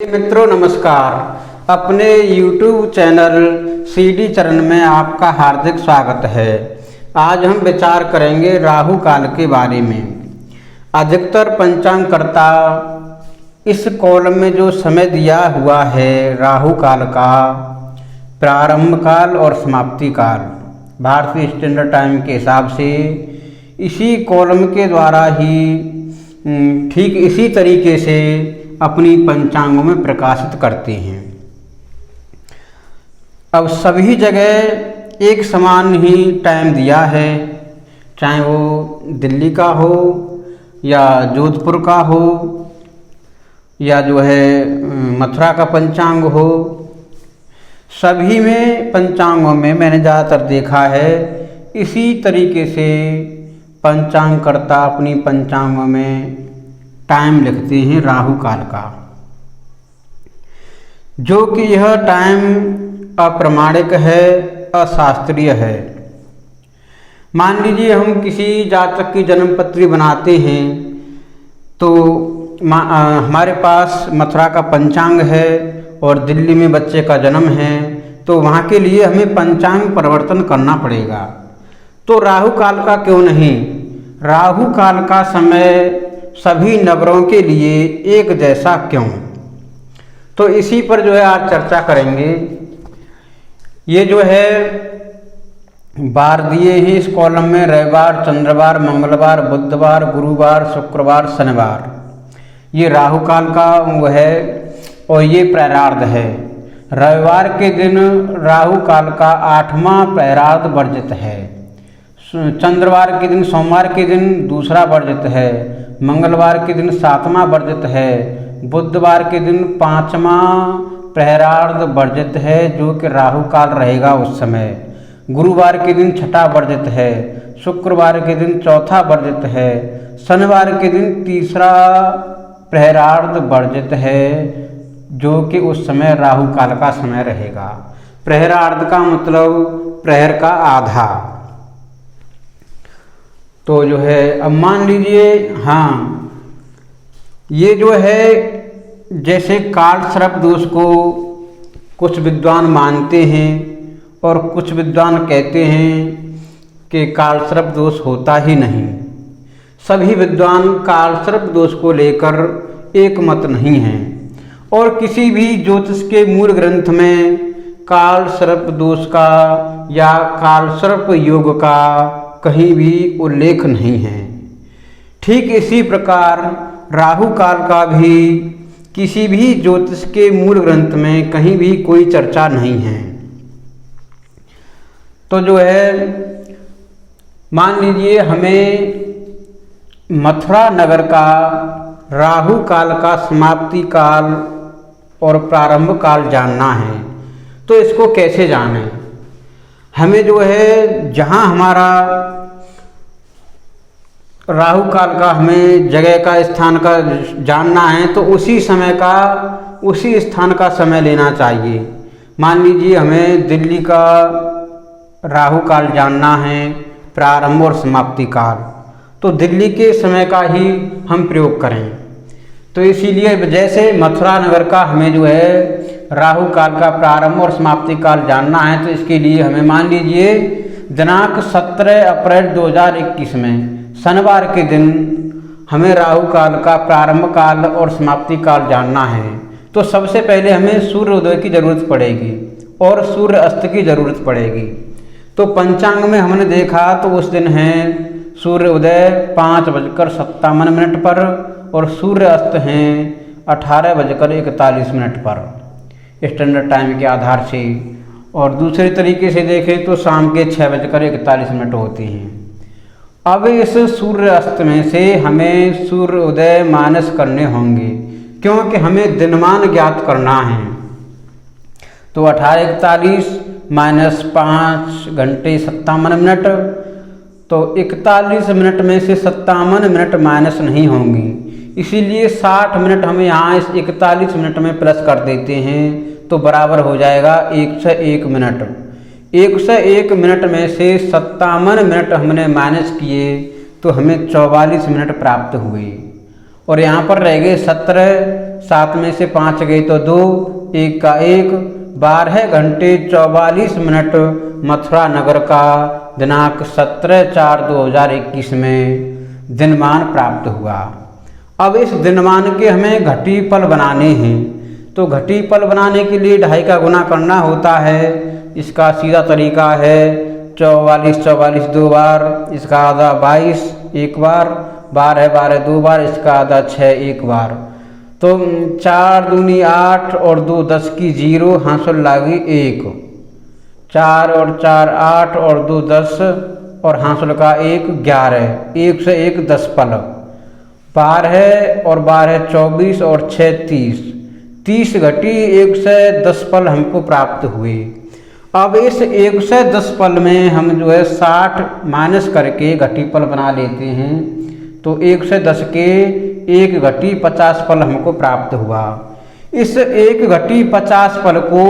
मित्रों नमस्कार। अपने YouTube चैनल CD चरण में आपका हार्दिक स्वागत है। आज हम विचार करेंगे राहु काल के बारे में। अधिकतर पंचांगकर्ता इस कॉलम में जो समय दिया हुआ है राहु काल का, प्रारंभ काल और समाप्ति काल, भारतीय स्टैंडर्ड टाइम के हिसाब से इसी कॉलम के द्वारा ही ठीक इसी तरीके से अपनी पंचांगों में प्रकाशित करते हैं। अब सभी जगह एक समान ही टाइम दिया है, चाहे वो दिल्ली का हो या जोधपुर का हो या जो है मथुरा का पंचांग हो। सभी में पंचांगों में मैंने ज़्यादातर देखा है इसी तरीके से पंचांगकर्ता अपनी पंचांगों में टाइम लिखते हैं राहु काल का, जो कि यह टाइम अप्रमाणिक है, अशास्त्रीय है। मान लीजिए हम किसी जातक की जन्मपत्री बनाते हैं तो हमारे पास मथुरा का पंचांग है और दिल्ली में बच्चे का जन्म है, तो वहाँ के लिए हमें पंचांग परिवर्तन करना पड़ेगा। तो राहु काल का क्यों नहीं? राहु काल का समय सभी नगरों के लिए एक जैसा क्यों? तो इसी पर जो है आज चर्चा करेंगे। ये जो है बार दिए हैं इस कॉलम में: रविवार, चंद्रवार, मंगलवार, बुधवार, गुरुवार, शुक्रवार, शनिवार। ये राहु काल का वो है और ये प्रायरार्ध है। रविवार के दिन राहु काल का 8वां प्रायरार्ध वर्जित है। चंद्रवार के दिन, सोमवार के दिन दूसरा वर्जित है। मंगलवार के दिन 7वां वर्जित है। बुधवार के दिन 5वां प्रायरार्ध वर्जित है, जो कि राहु काल रहेगा उस समय। गुरुवार के दिन 6ठा वर्जित है। शुक्रवार के दिन 4था वर्जित है। शनिवार के दिन 3रा प्रायरार्ध वर्जित है, जो कि उस समय राहु काल का समय रहेगा। प्रायरार्ध का मतलब प्रहर का आधा। तो जो है अब मान लीजिए, हाँ, ये जो है जैसे काल सर्प दोष को कुछ विद्वान मानते हैं और कुछ विद्वान कहते हैं कि काल सर्प दोष होता ही नहीं। सभी विद्वान काल सर्प दोष को लेकर एक मत नहीं हैं और किसी भी ज्योतिष के मूल ग्रंथ में काल सर्प दोष का या काल सर्प योग का कहीं भी उल्लेख नहीं है। ठीक इसी प्रकार राहु काल का भी किसी भी ज्योतिष के मूल ग्रंथ में कहीं भी कोई चर्चा नहीं है। तो जो है मान लीजिए हमें मथुरा नगर का राहु काल का समाप्ति काल और प्रारंभ काल जानना है, तो इसको कैसे जानें? हमें जो है जहाँ हमारा राहु काल का हमें जगह का, स्थान का जानना है, तो उसी समय का, उसी स्थान का समय लेना चाहिए। मान लीजिए हमें दिल्ली का राहु काल जानना है, प्रारंभ और समाप्ति काल, तो दिल्ली के समय का ही हम प्रयोग करें। तो इसीलिए जैसे मथुरा नगर का हमें जो है राहु काल का प्रारंभ और समाप्ति काल जानना है, तो इसके लिए हमें मान लीजिए दिनांक 17 अप्रैल 2021 में शनिवार के दिन हमें राहु काल का प्रारंभ काल और समाप्ति काल जानना है। तो सबसे पहले हमें सूर्य उदय की ज़रूरत पड़ेगी और सूर्य अस्त की ज़रूरत पड़ेगी। तो पंचांग में हमने देखा तो उस दिन है सूर्य उदय 5:57 पर और सूर्य अस्त हैं 18:41 पर स्टैंडर्ड टाइम के आधार से। और दूसरे तरीके से देखें तो शाम के 6:41 होती हैं। अब इस सूर्य अस्त में से हमें सूर्य उदय माइनस करने होंगे, क्योंकि हमें दिनमान ज्ञात करना है। तो 18:41 माइनस 5 घंटे 57 मिनट, तो 41 मिनट में से 57 मिनट माइनस नहीं होंगी, इसीलिए 60 मिनट हम यहाँ इस 41 मिनट में प्लस कर देते हैं, तो बराबर हो जाएगा 101 मिनट। 101 मिनट में से 57 मिनट हमने माइनस किए तो हमें 44 मिनट प्राप्त हुए। और यहाँ पर रह गए 17, 7 में से 5 गए तो 2, 1 का 1, 12 घंटे 44 मिनट मथुरा नगर का दिनांक 17/4/2021 में दिनमान प्राप्त हुआ। अब इस दिनमान के हमें घटीपल बनाने हैं, तो घटीपल बनाने के लिए 2.5 का गुना करना होता है। इसका सीधा तरीका है 44 44 2 बार, इसका आधा 22 1 बार, 12 12 2 बार, इसका आधा 6 1 बार। तो 4 दूनी 8 और 2 10 की 0, हासिल लागी 1, 4 और 4 8 और 2 10 और हासिल का 1 11, 1 से 1 10 पल, 12 और 12 24 और 6 30, 30 घटी 1 से 10 पल हमको प्राप्त हुए। अब इस 1 से 10 पल में हम जो है 60 माइनस करके घटीपल बना लेते हैं, तो 1 से 10 के 1 घटी 50 पल हमको प्राप्त हुआ। इस 1 घटी 50 पल को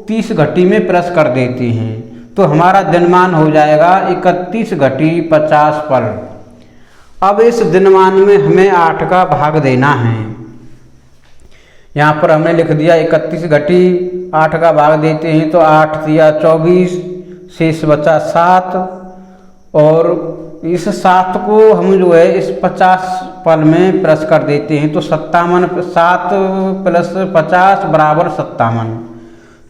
30 घटी में प्लस कर देते हैं, तो हमारा दिनमान हो जाएगा 31 घटी 50 पल। अब इस दिनमान में हमें 8 का भाग देना है। यहाँ पर हमने लिख दिया 31 घटी 8 का भाग देते हैं, तो 8 दिया 24, शेष बचा 7, और इस 7 को हम जो है इस 50 पल में प्लस कर देते हैं, तो 57, 7 प्लस 50 बराबर 57।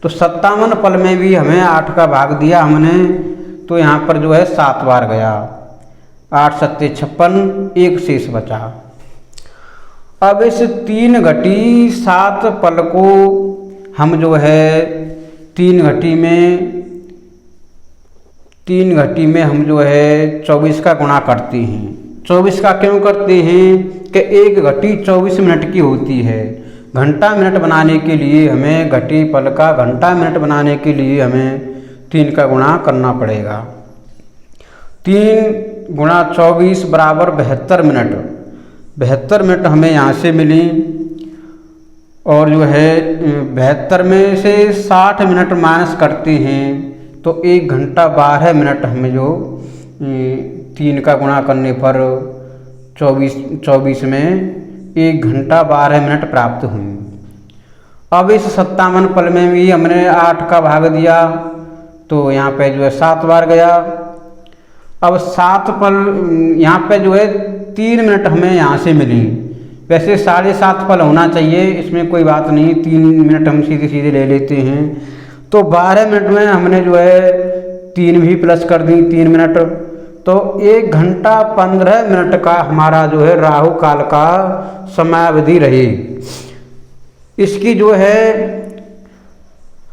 तो 57 पल में भी हमें 8 का भाग दिया हमने, तो यहाँ पर जो है 7 बार गया, 8 7 56, 1 शेष बचा। अब इस 3 घटी 7 पल को हम जो है 3 घटी में हम जो है 24 का गुणा करते हैं। 24 का क्यों करते हैं कि 1 घटी 24 मिनट की होती है। घंटा मिनट बनाने के लिए हमें घटी पल का घंटा मिनट बनाने के लिए हमें 3 का गुणा करना पड़ेगा। 3 गुणा 24 बराबर 72 मिनट। 72 मिनट हमें यहाँ से मिली, और जो है 72 में से 60 मिनट माइनस करते हैं, तो 1 घंटा 12 मिनट हमें जो 3 का गुणा करने पर 24 में 1 घंटा 12 मिनट प्राप्त हुई। अब इस 57 पल में भी हमने 8 का भाग दिया, तो यहाँ पे जो है 7 बार गया। अब 7 पल यहाँ पे जो है 3 मिनट हमें यहाँ से मिली। वैसे 7.5 पल होना चाहिए, इसमें कोई बात नहीं, 3 मिनट हम सीधे सीधे ले लेते हैं। तो 12 मिनट में हमने जो है 3 भी प्लस कर दी, 3 मिनट, तो 1 घंटा 15 मिनट का हमारा जो है राहु काल का समयावधि रही। इसकी जो है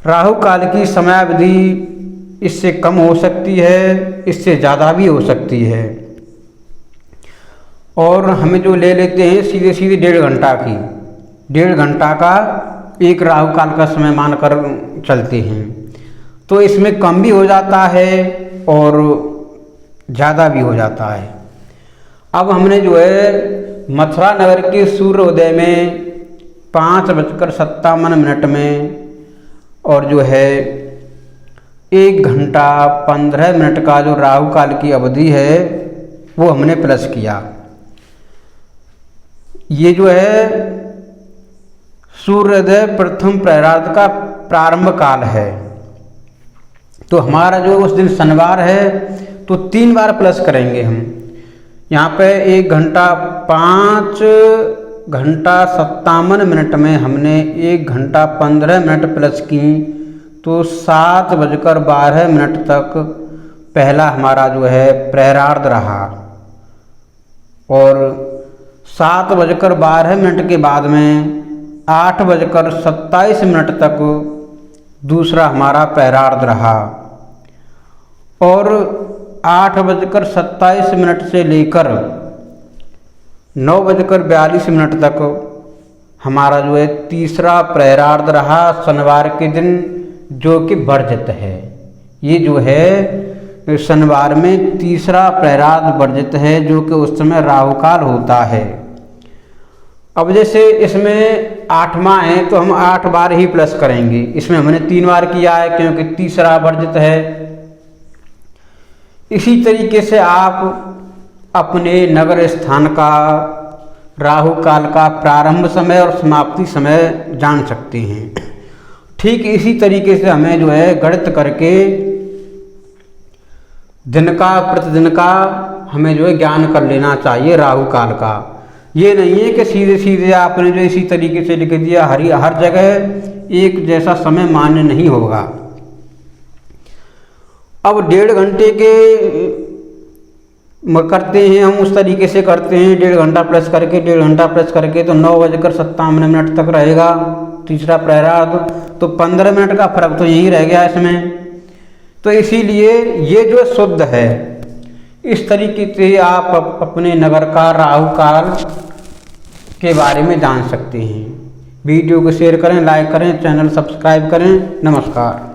राहु काल की समयावधि इससे कम हो सकती है, इससे ज़्यादा भी हो सकती है, और हमें जो ले लेते हैं सीधे सीधे 1.5 घंटा की, 1.5 घंटा का एक राहु काल का समय मानकर चलते हैं। तो इसमें कम भी हो जाता है और ज़्यादा भी हो जाता है। अब हमने जो है मथुरा नगर के सूर्योदय में 5:57 में और जो है 1 घंटा 15 मिनट का जो राहु काल की अवधि है वो हमने प्लस किया। ये जो है सूर्योदय प्रथम प्रहरार्ध का प्रारंभ काल है। तो हमारा जो उस दिन शनिवार है तो 3 बार प्लस करेंगे हम। यहाँ पे 1 घंटा 5 घंटा 57 मिनट में हमने 1 घंटा 15 मिनट प्लस की, तो 7:12 तक पहला हमारा जो है प्रहरार्ध रहा, और 7:12 के बाद में 8:27 तक दूसरा हमारा प्रहरार्ध रहा, और 8:27 से लेकर 9:42 तक हमारा जो है तीसरा प्रहरार्ध रहा शनिवार के दिन, जो कि वर्जित है। ये जो है शनिवार में तीसरा प्रहरार्ध वर्जित है, जो कि उस समय राहु काल होता है। अब जैसे इसमें 8वां है तो हम 8 बार ही प्लस करेंगे। इसमें हमने 3 बार किया है क्योंकि तीसरा वर्जित है। इसी तरीके से आप अपने नगर स्थान का राहु काल का प्रारंभ समय और समाप्ति समय जान सकते हैं। ठीक इसी तरीके से हमें जो है गणित करके दिन का प्रतिदिन का हमें जो है ज्ञान कर लेना चाहिए राहु काल का। ये नहीं है कि सीधे सीधे आपने जो इसी तरीके से लिख दिया, हर जगह एक जैसा समय मान्य नहीं होगा। अब 1.5 घंटे के करते हैं हम, उस तरीके से करते हैं 1.5 घंटा प्लस करके 1.5 घंटा प्लस करके तो 9:57 तक रहेगा तीसरा प्रायराध, तो 15 मिनट का फर्क तो यही रह गया इसमें। तो इसीलिए ये जो शुद्ध है, इस तरीके से आप अपने नगर का राहु काल के बारे में जान सकते हैं। वीडियो को शेयर करें, लाइक करें, चैनल सब्सक्राइब करें। नमस्कार।